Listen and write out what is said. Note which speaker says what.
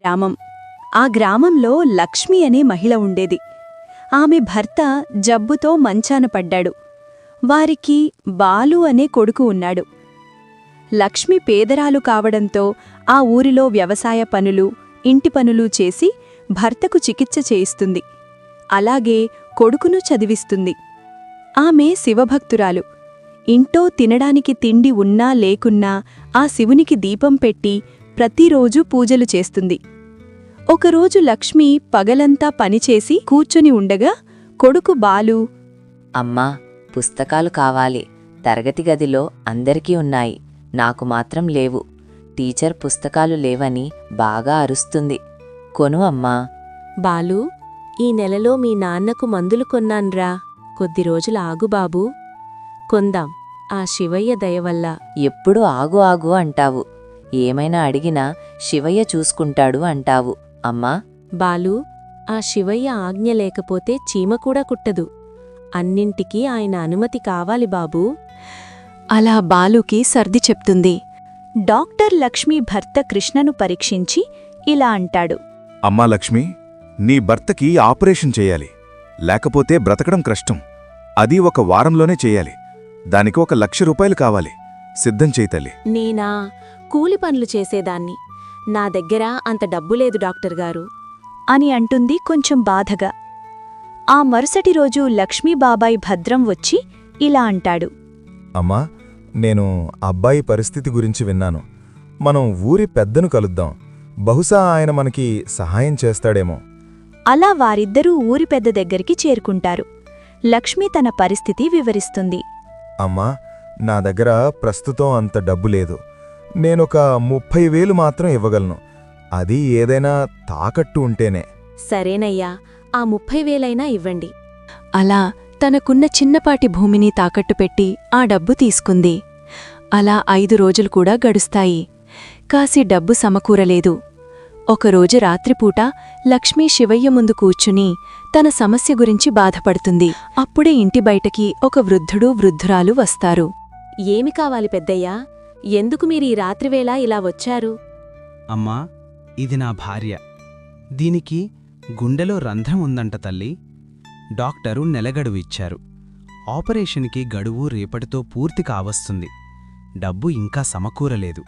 Speaker 1: గ్రామం. ఆ గ్రామంలో లక్ష్మి అనే మహిళ ఉండేది. ఆమె భర్త జబ్బుతో మంచాన పడ్డాడు. వారికి బాలు అనే కొడుకు ఉన్నాడు. లక్ష్మి పేదరాలు కావడంతో ఆ ఊరిలో వ్యవసాయ పనులు, ఇంటి పనులు చేసి భర్తకు చికిత్స చేయిస్తుంది. అలాగే కొడుకును చదివిస్తుంది. ఆమె శివభక్తురాలు. ఇంట్లో తినడానికి తిండి ఉన్నా లేకున్నా ఆ శివునికి దీపం పెట్టి ప్రతిరోజూ పూజలు చేస్తుంది. ఒకరోజు లక్ష్మి పగలంతా పనిచేసి కూర్చొని ఉండగా కొడుకు బాలు,
Speaker 2: అమ్మా, పుస్తకాలు కావాలి. తరగతి గదిలో అందరికీ ఉన్నాయి, నాకు మాత్రం లేవు. టీచర్ పుస్తకాలు లేవని బాగా అరుస్తుంది. కొను అమ్మా.
Speaker 3: బాలూ, ఈ నెలలో మీ నాన్నకు మందులు కొన్నాన్రా. కొద్ది రోజులు ఆగు బాబూ. కొందాం, ఆ శివయ్య దయవల్ల.
Speaker 2: ఎప్పుడు ఆగు ఆగు అంటావు. ఏమైనా అడిగినా శివయ్య చూసుకుంటాడు అంటావు. అమ్మా.
Speaker 3: బాలూ, ఆ శివయ్య ఆజ్ఞ లేకపోతే చీమకూడా కుట్టదు. అన్నింటికీ ఆయన అనుమతి కావాలి బాబూ.
Speaker 1: అలా బాలుకి సర్ది చెప్తుంది. డాక్టర్ లక్ష్మి భర్త కృష్ణను పరీక్షించి ఇలా అంటాడు.
Speaker 4: అమ్మా లక్ష్మి, నీ భర్తకి ఆపరేషన్ చెయ్యాలి. లేకపోతే బ్రతకడం కష్టం. అది 1 వారంలోనే చెయ్యాలి. దానికి 1,00,000 రూపాయలు కావాలి. సిద్ధం చేయి తల్లి.
Speaker 3: నేనా కూలి పనులు చేసేదాన్ని. నా దగ్గర అంత డబ్బు లేదు డాక్టర్ గారు
Speaker 1: అని అంటుంది కొంచెం బాధగా. ఆ మరుసటి రోజు లక్ష్మీబాబాయ్ భద్రం వచ్చి ఇలా అంటాడు.
Speaker 5: అమ్మా, నేను అబ్బాయి పరిస్థితి గురించి విన్నాను. మనం ఊరి పెద్దను కలుద్దాం. బహుశా ఆయన మనకి సహాయం చేస్తాడేమో.
Speaker 1: అలా వారిద్దరూ ఊరి పెద్ద దగ్గరికి చేరుకుంటారు. లక్ష్మి తన పరిస్థితి వివరిస్తుంది.
Speaker 5: అమ్మా, నా దగ్గర ప్రస్తుతం అంత డబ్బు లేదు. నేనొక 30,000 మాత్రం ఇవ్వగలను. అది ఏదైనా తాకట్టు ఉంటేనే.
Speaker 3: సరేనయ్యా, ఆ 30,000 ఇవ్వండి.
Speaker 1: అలా తనకున్న చిన్నపాటి భూమిని తాకట్టు పెట్టి ఆ డబ్బు తీసుకుంది. అలా 5 రోజులు కూడా గడుస్తాయి. కాసి డబ్బు సమకూరలేదు. ఒకరోజు రాత్రిపూట లక్ష్మీ శివయ్య ముందు కూర్చుని తన సమస్య గురించి బాధపడుతుంది. అప్పుడే ఇంటి బయటకి ఒక వృద్ధుడు, వృద్ధురాలు వస్తారు.
Speaker 3: ఏమి కావాలి పెద్దయ్యా? ఎందుకు మీరు ఈ రాత్రివేళ ఇలా వచ్చారు?
Speaker 6: అమ్మా, ఇది నా భార్య. దీనికి గుండెలో రంధ్రం ఉందంట తల్లి. డాక్టరు నెలగడువు ఇచ్చారు. ఆపరేషన్కి గడువు రేపటితో పూర్తి కావస్తుంది. డబ్బు ఇంకా సమకూరలేదు.